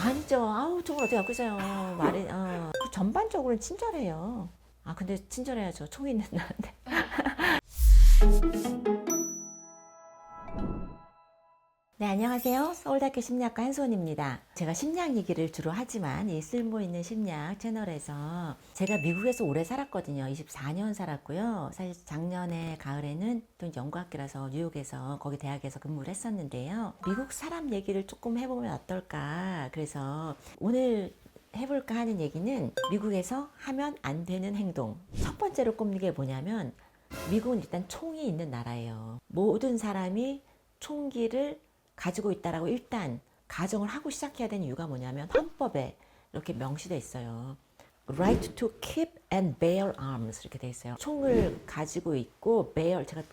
아니죠. 아우, 총을 어떻게 갖고 있어요. 말이, 전반적으로는 친절해요. 아, 근데 친절해야죠. 총이 있는 나한테. 네, 안녕하세요. 서울대학교 심리학과 한수원입니다. 제가 심리학 얘기를 주로 하지만 이 쓸모있는 심리학 채널에서 제가 미국에서 오래 살았거든요. 24년 살았고요. 사실 작년에 가을에는 또 연구학기라서 뉴욕에서 거기 대학에서 근무를 했었는데요. 미국 사람 얘기를 조금 해보면 어떨까. 그래서 오늘 해볼까 하는 얘기는 미국에서 하면 안 되는 행동. 첫 번째로 꼽는 게 뭐냐면 미국은 일단 총이 있는 나라예요. 모든 사람이 총기를 가지고 있다라고 일단 가정을 하고 시작해야 되는 이유가 뭐냐면 헌법에 이렇게 명시되어 있어요. Right to keep and bear arms 이렇게 돼 있어요. 총을 가지고 있고 bear 제가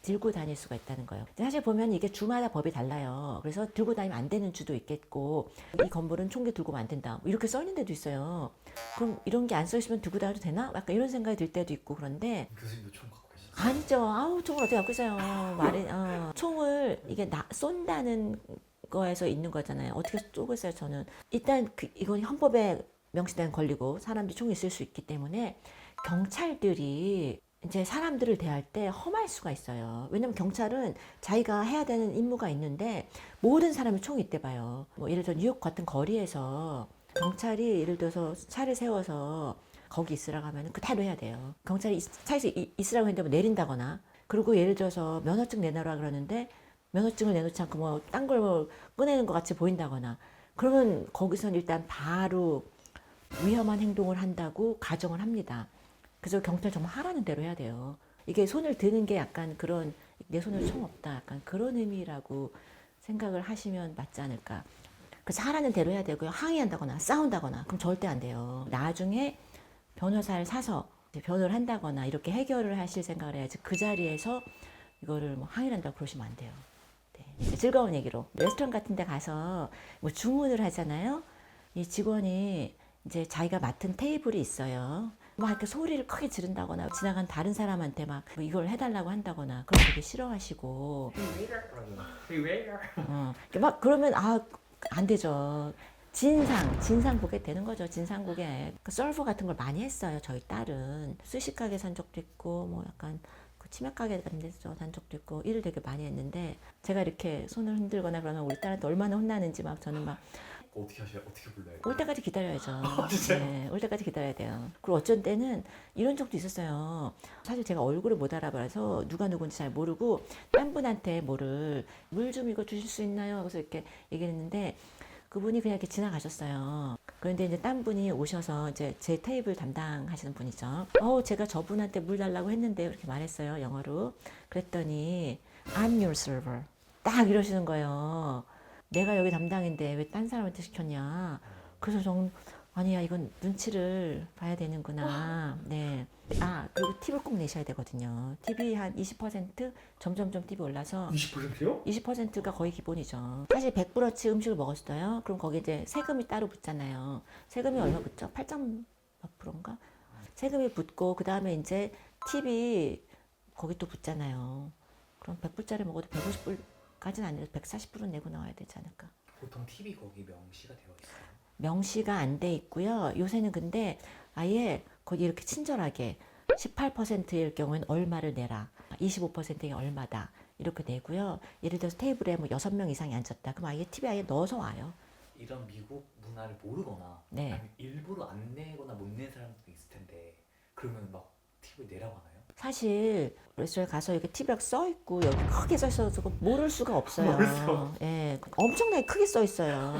들고 다닐 수가 있다는 거예요. 사실 보면 이게 주마다 법이 달라요. 그래서 들고 다니면 안 되는 주도 있겠고 이 건물은 총기 들고 오면 안 된다. 뭐 이렇게 써 있는 데도 있어요. 그럼 이런 게 안 써 있으면 들고 다녀도 되나? 약간 이런 생각이 들 때도 있고 그런데 교수님도 총 갖고 계셨어요? 아니죠. 아우, 총을 어떻게 갖고 있어요. 말이, 총을 이게 쏜다는 거에서 있는 거잖아요. 어떻게 쏘겠어요, 저는. 일단, 이건 헌법에 명시된 권리고 사람들이 총이 있을 수 있기 때문에 경찰들이 이제 사람들을 대할 때 험할 수가 있어요. 왜냐면 경찰은 자기가 해야 되는 임무가 있는데 모든 사람이 총이 있대 봐요. 뭐 예를 들어 뉴욕 같은 거리에서 경찰이 예를 들어서 차를 세워서 거기 있으라고 하면 그대로 해야 돼요. 경찰이 차에서 있으라고 했는데 뭐 내린다거나 그리고 예를 들어서 면허증 내놔라 그러는데 면허증을 내놓지 않고 뭐 딴 걸 뭐 꺼내는 것 같이 보인다거나 그러면 거기선 일단 바로 위험한 행동을 한다고 가정을 합니다. 그래서 경찰 정말 하라는 대로 해야 돼요. 이게 손을 드는 게 약간 그런 내 손에 총 없다 약간 그런 의미라고 생각을 하시면 맞지 않을까. 그래서 하라는 대로 해야 되고요. 항의한다거나 싸운다거나 그럼 절대 안 돼요. 나중에 변호사를 사서 변호를 한다거나 이렇게 해결을 하실 생각을 해야지 그 자리에서 이거를 뭐 항의를 한다고 그러시면 안 돼요. 네. 즐거운 얘기로 레스토랑 같은 데 가서 뭐 주문을 하잖아요. 이 직원이 이제 자기가 맡은 테이블이 있어요. 막 이렇게 소리를 크게 지른다거나 지나간 다른 사람한테 막 이걸 해달라고 한다거나 그럼 되게 싫어하시고 막 그러면 안 되죠. 진상 고객 되는 거죠. 진상 고객. 그 서브 같은 걸 많이 했어요. 저희 딸은 스시 가게 산 적도 있고 뭐 약간 그 치맥 가게 같은 데서 산 적도 있고 일을 되게 많이 했는데 제가 이렇게 손을 흔들거나 그러면 우리 딸한테 얼마나 혼나는지 막 저는 막 어떻게 하셔요? 어떻게 불러요? 올 때까지 기다려야죠. 진짜요? 네, 올 때까지 기다려야 돼요. 그리고 어쩐 때는 이런 적도 있었어요. 사실 제가 얼굴을 못 알아봐서 누가 누군지 잘 모르고 딴 분한테 물 좀 이거 주실 수 있나요? 그래서 이렇게 얘기했는데 그분이 그냥 이렇게 지나가셨어요. 그런데 이제 딴 분이 오셔서 이제 제 테이블 담당하시는 분이죠. 제가 저분한테 물 달라고 했는데 이렇게 말했어요. 영어로. 그랬더니 I'm your server. 딱 이러시는 거예요. 내가 여기 담당인데 왜 딴 사람한테 시켰냐. 그래서 저는 아니야 이건 눈치를 봐야 되는구나. 네. 그리고 팁을 꼭 내셔야 되거든요. 팁이 한 20% 점점점 팁이 올라서 20%요? 20%가 거의 기본이죠. 사실 100브러치 음식을 먹었어요. 그럼 거기 이제 세금이 따로 붙잖아요. 세금이 얼마 붙죠? 8점 몇 프로인가? 세금이 붙고 그 다음에 이제 팁이 거기 또 붙잖아요. 그럼 100불짜리 먹어도 150불까지는 안 돼도 140불은 내고 나와야 되지 않을까? 보통 팁이 거기 명시가 되어 있어요. 명시가 안 돼 있고요. 요새는 근데 아예 거기 이렇게 친절하게 18%일 경우에는 얼마를 내라. 25%에 얼마다. 이렇게 내고요. 예를 들어서 테이블에 뭐 6명 이상이 앉았다. 그럼 아예 팁에 아예 넣어서 와요. 이런 미국 문화를 모르거나 네. 아니면 일부러 안 내거나 못 내는 사람들도 있을 텐데 그러면 막 팁을 내라고 하나요? 사실 레스토랑에 가서 이렇게 팁이라고 써 있고 여기 크게 써 있어서 모를 수가 없어요. 모를 수가 없어. 예, 엄청나게 크게 써 있어요.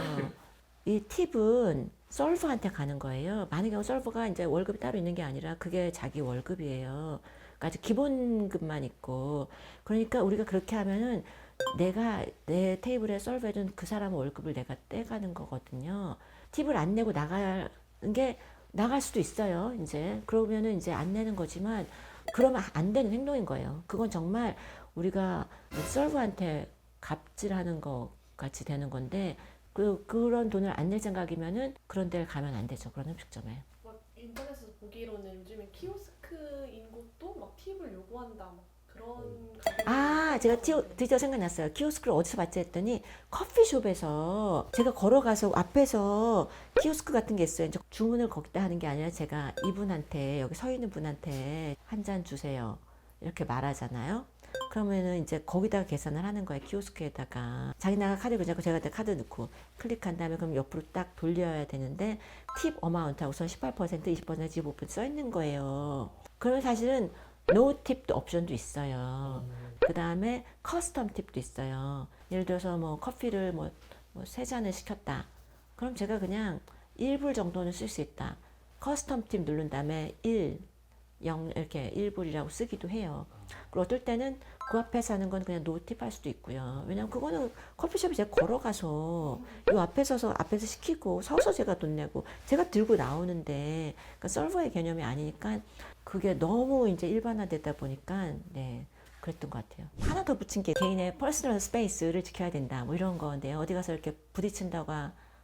이 팁은 솔브한테 가는 거예요. 많은 경우 솔브가 이제 월급이 따로 있는 게 아니라 그게 자기 월급이에요. 그러니까 아주 기본급만 있고. 그러니까 우리가 그렇게 하면은 내가 내 테이블에 솔브해준 그 사람 월급을 내가 떼가는 거거든요. 팁을 안 내고 나가는 게 나갈 수도 있어요. 이제 그러면은 이제 안 내는 거지만 그러면 안 되는 행동인 거예요. 그건 정말 우리가 솔브한테 갑질하는 것 같이 되는 건데 그런 돈을 안 낼 생각이면은 그런 데를 가면 안 되죠. 그런 음식점에. 막 인터넷에서 보기로는 요즘에 키오스크인 곳도 막 팁을 요구한다 막 그런 아, 제가 드디어 생각났어요. 키오스크를 어디서 봤지 했더니 커피숍에서 제가 걸어가서 앞에서 키오스크 같은 게 있어요. 이제 주문을 거기다 하는 게 아니라 제가 이분한테 여기 서 있는 분한테 한 잔 주세요. 이렇게 말하잖아요. 그러면은 이제 거기다가 계산을 하는 거예요. 키오스크에다가. 자기 나가 카드 그자고 제가 카드 넣고 클릭한 다음에 그럼 옆으로 딱 돌려야 되는데 팁 어마운트하고서 18%, 20%, 15% 써 있는 거예요. 그러면 사실은 노 팁도 옵션도 있어요. 그 다음에 커스텀 팁도 있어요. 예를 들어서 뭐 커피를 뭐 세 잔을 시켰다. 그럼 제가 그냥 1불 정도는 쓸 수 있다. 커스텀 팁 누른 다음에 0 이렇게 1불이라고 쓰기도 해요. 그리고 어떨 때는 그 앞에서 하는 건 그냥 노팁 할 수도 있고요. 왜냐면 그거는 커피숍에 제가 걸어가서 이 앞에 서서 앞에서 시키고 서서 제가 돈 내고 제가 들고 나오는데 그러니까 서버의 개념이 아니니까 그게 너무 이제 일반화되다 보니까 네. 그랬던 것 같아요. 하나 더 붙인 게 개인의 퍼스널 스페이스를 지켜야 된다. 뭐 이런 건데요. 어디 가서 이렇게 부딪힌다고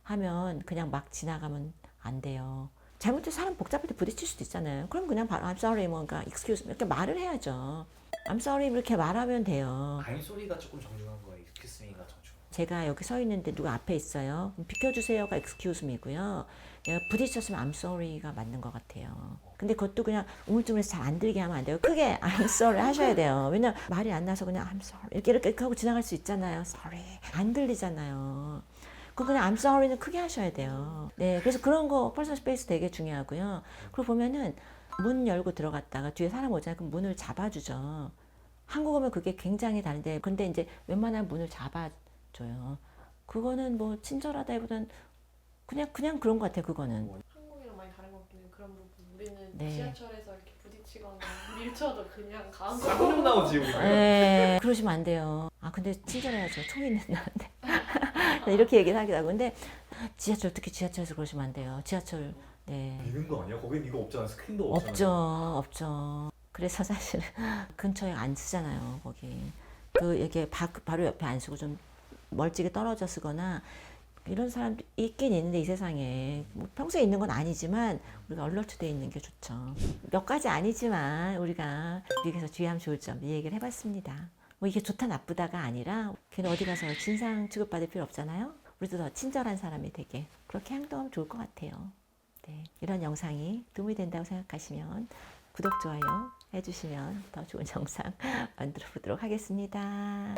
하면 그냥 막 지나가면 안 돼요. 잘못해서 사람 복잡할 때 부딪힐 수도 있잖아요. 그럼 그냥 바로 I'm sorry 뭔가 excuse me 이렇게 말을 해야죠. I'm sorry 이렇게 말하면 돼요. I'm sorry가 조금 정중한 거예요. excuse me가 정중한 제가 여기 서 있는데 누가 앞에 있어요. 비켜주세요가 excuse me고요. 내가 부딪혔으면 I'm sorry가 맞는 것 같아요. 근데 그것도 그냥 우물쭈물해서 잘 안 들게 하면 안 돼요. 크게 I'm sorry 하셔야 돼요. 왜냐면 말이 안 나서 그냥 I'm sorry 이렇게 하고 지나갈 수 있잖아요. sorry 안 들리잖아요. 그냥 I'm sorry는 크게 하셔야 돼요. 네, 그래서 그런 거 퍼스널 스페이스 되게 중요하고요. 그리고 보면은 문 열고 들어갔다가 뒤에 사람 오잖아요. 그럼 문을 잡아주죠. 한국어면 그게 굉장히 다른데, 근데 이제 웬만하면 문을 잡아줘요. 그거는 뭐 친절하다기보다는 그냥 그런 것 같아요. 그거는. 한국이랑 많이 다른 것 같긴 해요. 그런 부분. 우리는 네. 지하철에서 이렇게 부딪히거나 밀쳐도 그냥 가운 쌍욕 나오지 우리. 네, 그러시면 안 돼요. 아, 근데 친절해야죠. 총 있는 나한테. 이렇게 얘기를 하기도 하고. 근데 지하철, 특히 지하철에서 그러시면 안 돼요. 지하철, 네. 미는 거 아니야? 거긴 이거 없잖아. 스크린도 없잖아. 없죠. 그래서 사실 근처에 안 쓰잖아요, 거기. 이게 바로 옆에 안 쓰고 좀 멀찍이 떨어져 쓰거나 이런 사람도 있긴 있는데 이 세상에 뭐 평소에 있는 건 아니지만 우리가 얼러트돼 있는 게 좋죠. 몇 가지 아니지만 우리가 미국에서 주의하면 좋을 점 이 얘기를 해봤습니다. 뭐 이게 좋다 나쁘다가 아니라 괜히 어디 가서 진상 취급받을 필요 없잖아요. 우리도 더 친절한 사람이 되게 그렇게 행동하면 좋을 것 같아요. 네, 이런 영상이 도움이 된다고 생각하시면 구독, 좋아요 해주시면 더 좋은 영상 만들어 보도록 하겠습니다.